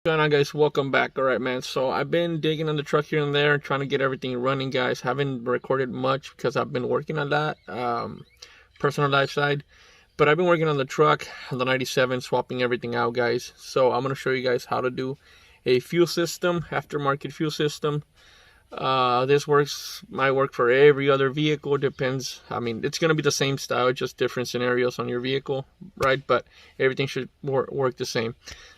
What's going on, guys? Welcome back. All right, man, so I've been digging on the truck here and there, trying to get everything running, guys. Haven't recorded much because I've been working on that personal life side, but I've been working on the truck, on the 97, swapping everything out, guys. So I'm going to show you guys how to do a fuel system, aftermarket fuel system. This might work for every other vehicle. Depends. I mean, it's going to be the same style, just different scenarios on your vehicle, right? But everything should work the same.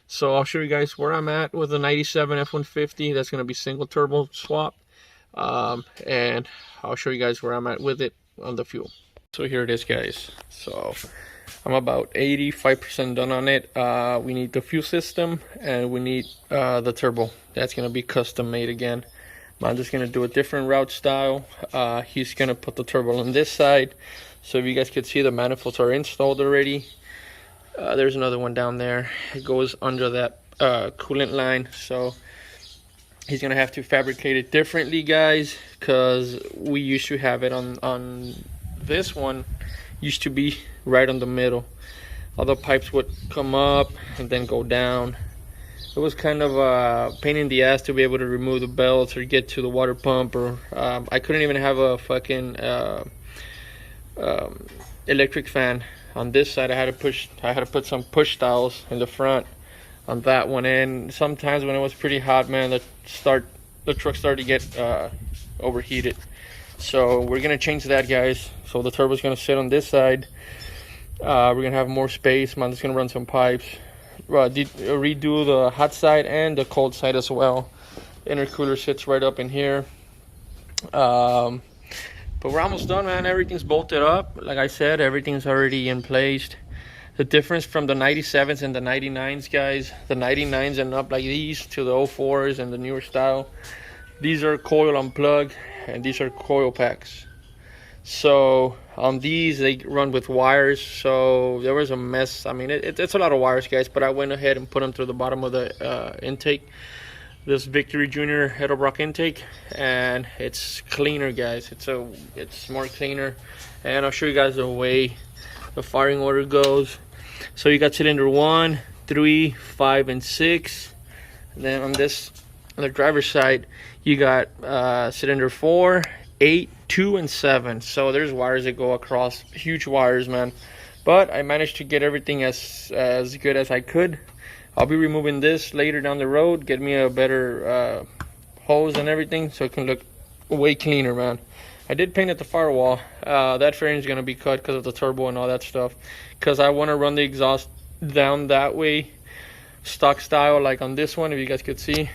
So I'll show you guys where I'm at with the 97 F150. That's going to be single turbo swap. And I'll show you guys where I'm at with it on the fuel. So here it is, guys. So I'm about 85% done on it. We need the fuel system and we need the turbo. That's going to be custom made again. I'm just going to do a different route style. He's going to put the turbo on this side. So if you guys could see, the manifolds are installed already. There's another one down there. It goes under that coolant line. So he's going to have to fabricate it differently, guys, because we used to have it on this one. Used to be right on the middle. All the pipes would come up and then go down. It was kind of a pain in the ass to be able to remove the belts or get to the water pump, or I couldn't even have a fucking electric fan on this side. I had to put some push styles in the front on that one, and sometimes when it was pretty hot, man, the truck started to get overheated. So we're gonna change that, guys. So the turbo's gonna sit on this side. We're gonna have more space. I'm just gonna run some pipes. Redo the hot side and the cold side as well. Intercooler sits right up in here. But we're almost done, man. Everything's bolted up. Like I said, everything's already in place. The difference from the 97s and the 99s, guys, the 99s end up like these to the 04s and the newer style. These are coil unplug and these are coil packs. So on these, they run with wires, so there was a mess. I mean, it's a lot of wires, guys, but I went ahead and put them through the bottom of the intake, this Victory Junior Heddlebrock intake, and it's cleaner, guys. It's more cleaner, and I'll show you guys the way the firing order goes. So you got cylinder 1, 3, 5, and 6, and then on the driver's side, you got cylinder 4, 8, 2, and 7. So there's wires that go across, huge wires, man. But I managed to get everything as good as I could. I'll be removing this later down the road, get me a better hose and everything, so it can look way cleaner, man. I did paint at the firewall. That fairing is gonna be cut because of the turbo and all that stuff, because I want to run the exhaust down that way, stock style, like on this one. If you guys could see,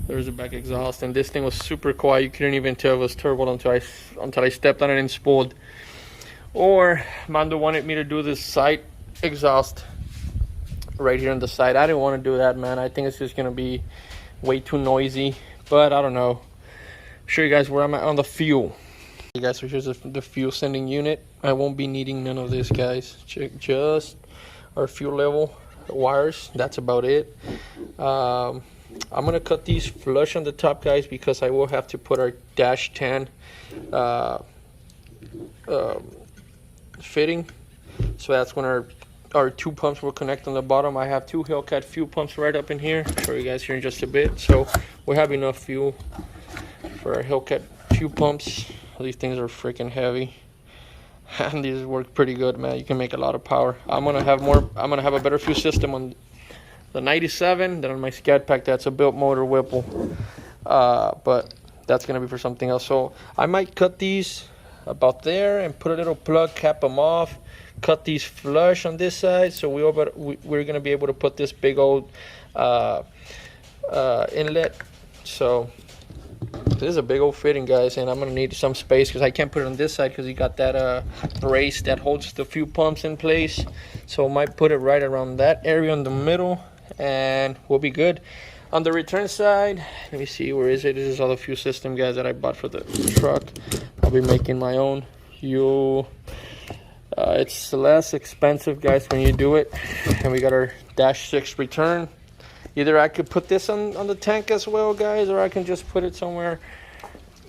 there's a back exhaust, and this thing was super quiet. You couldn't even tell it was turbo until I stepped on it and spooled. Or Mando wanted me to do this side exhaust right here on the side. I didn't want to do that, man. I think it's just gonna be way too noisy, but I don't know. Show you guys where I'm at on the fuel. You guys, so here's the fuel sending unit. I won't be needing none of this, guys. Check just our fuel level wires. That's about it. I'm gonna cut these flush on the top, guys, because I will have to put our dash 10 fitting. So that's when our two pumps will connect on the bottom. I have two Hellcat fuel pumps right up in here. I'll show you guys here in just a bit. So we have enough fuel for our Hellcat fuel pumps. These things are freaking heavy, and these work pretty good, man. You can make a lot of power. I'm gonna have a better fuel system on the 97 than on my Scat Pack. That's a built motor Whipple, but that's gonna be for something else. So I might cut these about there and put a little plug, cap them off, cut these flush on this side, so we're gonna be able to put this big old inlet. So this is a big old fitting, guys, and I'm gonna need some space because I can't put it on this side because you got that brace that holds the fuel pumps in place. So I might put it right around that area in the middle, and we'll be good. On the return side, let me see, where is it? This is all the fuel system, guys, that I bought for the truck. I'll be making my own fuel. It's less expensive, guys, when you do it. And we got our dash 6 return. Either I could put this on the tank as well, guys, or I can just put it somewhere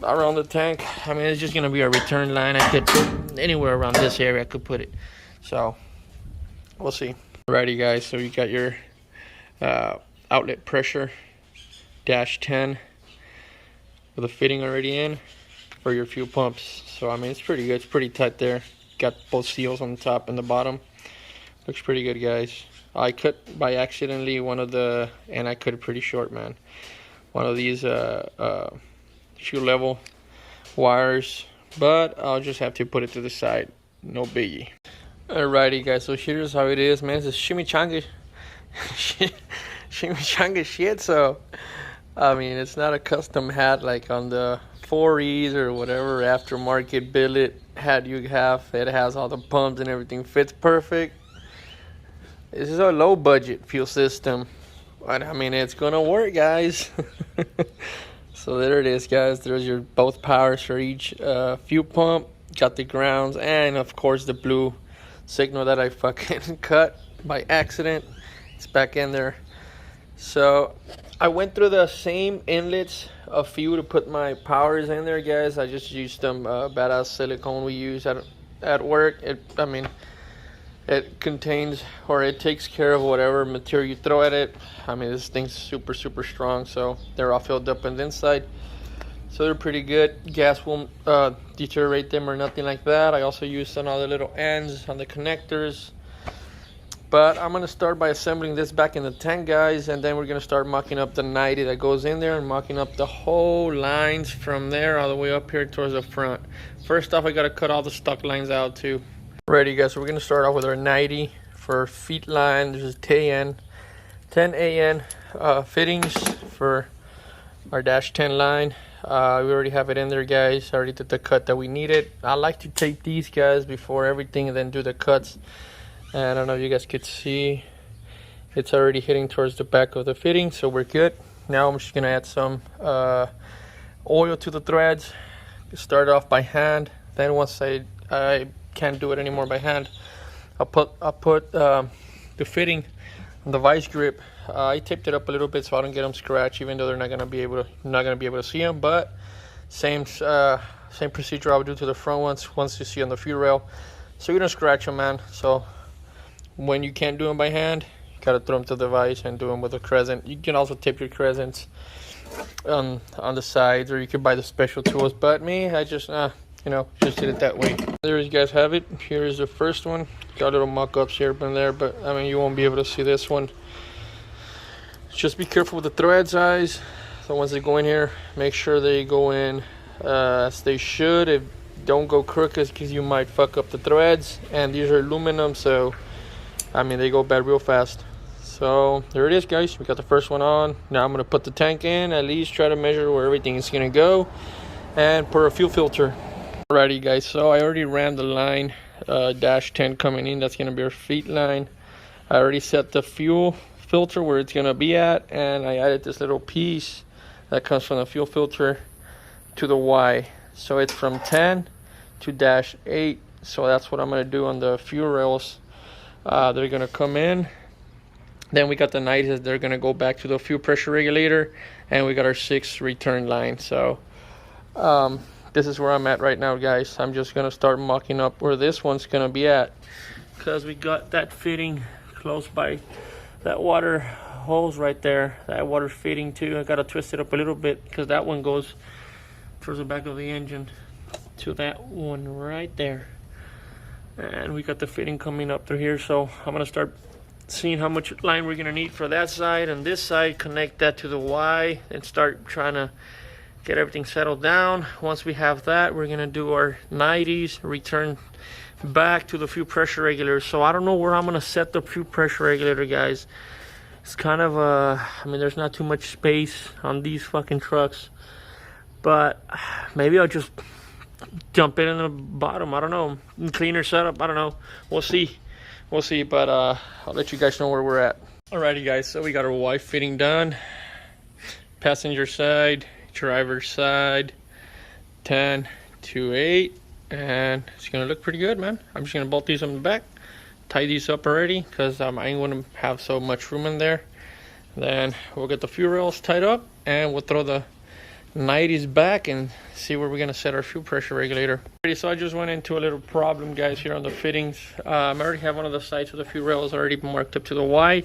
around the tank. I mean, it's just gonna be a return line. I could put anywhere around this area I could put it. So we'll see. Alrighty, guys, so you got your outlet pressure dash 10 with the fitting already in for your fuel pumps. So I mean, it's pretty good. It's pretty tight there. Got both seals on the top and the bottom. Looks pretty good, guys. I cut by accidentally one of the, and I cut it pretty short, man. One of these fuel level wires, but I'll just have to put it to the side. No biggie. Alrighty, guys. So here's how it is, man. It's a chimichanga, chimichanga shit. So I mean, it's not a custom hat like on the 4Es or whatever aftermarket billet hat you have. It has all the pumps and everything fits perfect. This is a low budget fuel system, but I mean, it's gonna work, guys. So there it is, guys. There's your both powers for each fuel pump. Got the grounds and of course the blue signal that I fucking cut by accident. It's back in there. So I went through the same inlets of fuel to put my powers in there, guys. I just used them badass silicone we use at work. I mean, it contains, or it takes care of whatever material you throw at it. I mean, this thing's super strong, so they're all filled up on the inside. So they're pretty good. Gas won't deteriorate them or nothing like that. I also used on all the little ends on the connectors. But I'm gonna start by assembling this back in the tank, guys, and then we're gonna start mocking up the 90 that goes in there and mocking up the whole lines from there all the way up here towards the front. First off, I gotta cut all the stock lines out too. Ready, guys, so we're gonna start off with our 90 for feet line. This is 10 AN fittings for our dash 10 line. We already have it in there, guys. I already did the cut that we needed. I like to tape these, guys, before everything and then do the cuts. And I don't know if you guys could see, it's already hitting towards the back of the fitting, so we're good. Now I'm just gonna add some oil to the threads. Start off by hand. Then once I can't do it anymore by hand, I'll put the fitting on the vice grip. I taped it up a little bit so I don't get them scratched, even though they're not gonna be able to see them. But same procedure I would do to the front ones once you see on the fuel rail. So you're gonna scratch them, man. So when you can't do them by hand, you gotta throw them to the vise and do them with a crescent. You can also tape your crescents on the sides, or you could buy the special tools. But me, I just just did it that way. There you guys have it. Here is the first one. Got little mock-ups here and there, but I mean, you won't be able to see this one. Just be careful with the thread size. So once they go in here, make sure they go in as they should. If don't go crooked, because you might fuck up the threads. And these are aluminum, so I mean, they go bad real fast. So there it is, guys. We got the first one on. Now I'm gonna put the tank in, at least try to measure where everything is gonna go, and put a fuel filter. Alrighty, guys, so I already ran the line dash 10 coming in. That's gonna be our feet line. I already set the fuel filter where it's gonna be at, and I added this little piece that comes from the fuel filter to the Y. So it's from 10 to dash 8. So that's what I'm gonna do on the fuel rails. They're gonna come in. Then we got the 90s. They're gonna go back to the fuel pressure regulator, and we got our 6 return line. So this is where I'm at right now, guys. I'm just gonna start mocking up where this one's gonna be at, because we got that fitting close by that water hose right there. That water fitting too. I gotta twist it up a little bit because that one goes towards the back of the engine to that one right there. And we got the fitting coming up through here, so I'm gonna start seeing how much line we're gonna need for that side and this side, connect that to the Y, and start trying to get everything settled down. Once we have that, we're gonna do our 90s, return back to the fuel pressure regulator. So I don't know where I'm gonna set the fuel pressure regulator, guys. It's kind of I mean, there's not too much space on these fucking trucks, but maybe I'll just jump in the bottom. I don't know, cleaner setup, I don't know, we'll see, but I'll let you guys know where we're at. Alrighty, guys, so we got our Y fitting done. Passenger side, driver side, 10 to 8, and it's gonna look pretty good, man. I'm just gonna bolt these on the back, tie these up already, because I ain't gonna have so much room in there. Then we'll get the fuel rails tied up, and we'll throw the 90s back and see where we're gonna set our fuel pressure regulator. So I just went into a little problem, guys, here on the fittings. I already have one of the sides of the fuel rails already marked up to the Y.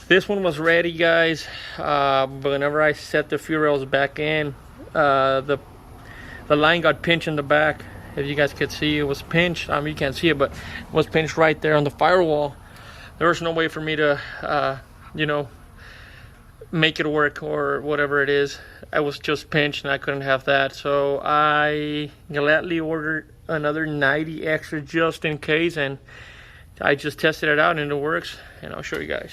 This one was ready, guys, but whenever I set the fuel rails back in, the line got pinched in the back. If you guys could see, it was pinched. You can't see it, but it was pinched right there on the firewall. There was no way for me to, you know, make it work or whatever it is. I was just pinched and I couldn't have that. So I gladly ordered another 90 extra just in case, and I just tested it out and it works, and I'll show you guys.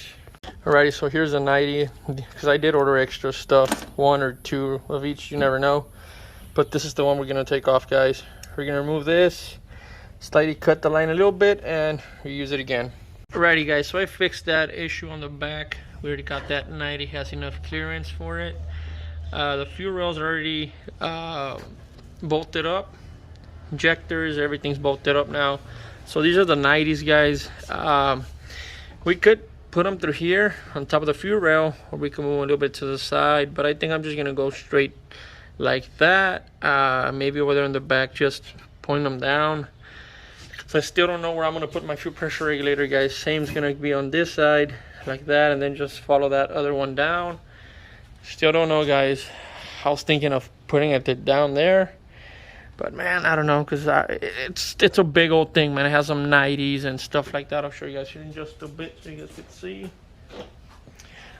Alrighty, so here's a 90, because I did order extra stuff, 1 or 2 of each, you never know. But this is the one we're gonna take off, guys. We're gonna remove this, slightly cut the line a little bit, and reuse it again. Alrighty, guys, so I fixed that issue on the back. We already got that 90, has enough clearance for it. The fuel rails are already bolted up. Injectors, everything's bolted up now. So these are the 90s, guys. We could put them through here on top of the fuel rail, or we can move a little bit to the side, but I think I'm just gonna go straight like that. Maybe over there in the back, just point them down. So I still don't know where I'm gonna put my fuel pressure regulator, guys. Same's gonna be on this side like that, and then just follow that other one down. Still don't know, guys. I was thinking of putting it down there, but man, I don't know, because it's a big old thing, man. It has some 90s and stuff like that. I'll show you guys here in just a bit so you guys can see.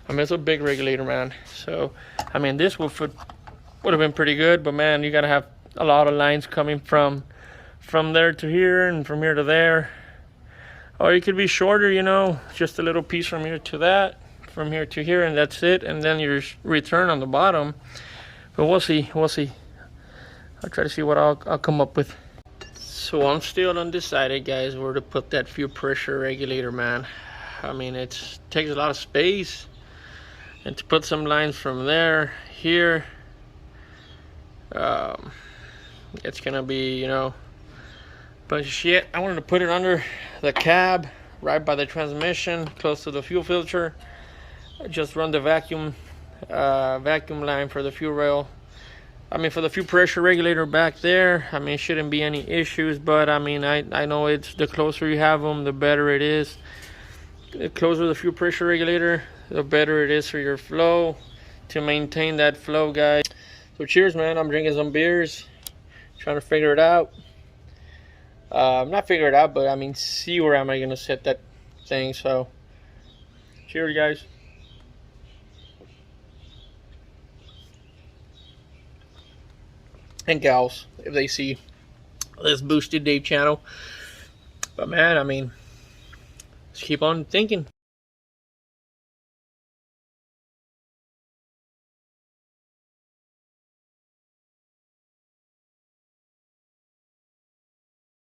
I mean, it's a big regulator, man. So I mean, this would have been pretty good, but man, you gotta have a lot of lines coming from there to here and from here to there. Or it could be shorter, you know, just a little piece from here to that, from here to here, and that's it, and then your return on the bottom. But we'll see. I'll try to see what I'll come up with. So I'm still undecided, guys, where to put that fuel pressure regulator, man. I mean, it takes a lot of space, and to put some lines from there, here, it's gonna be, you know, but shit. I wanted to put it under the cab, right by the transmission, close to the fuel filter. Just run the vacuum line for the fuel rail. I mean, for the fuel pressure regulator back there, I mean, shouldn't be any issues, but I mean, I know it's the closer you have them, the better it is. The closer the fuel pressure regulator, the better it is for your flow, to maintain that flow, guys. So cheers, man. I'm drinking some beers, trying to figure it out. Not figure it out, but I mean, see where am I gonna set that thing. So cheers, guys. And gals, if they see this Boosted Dave channel. But man, I mean, let's keep on thinking.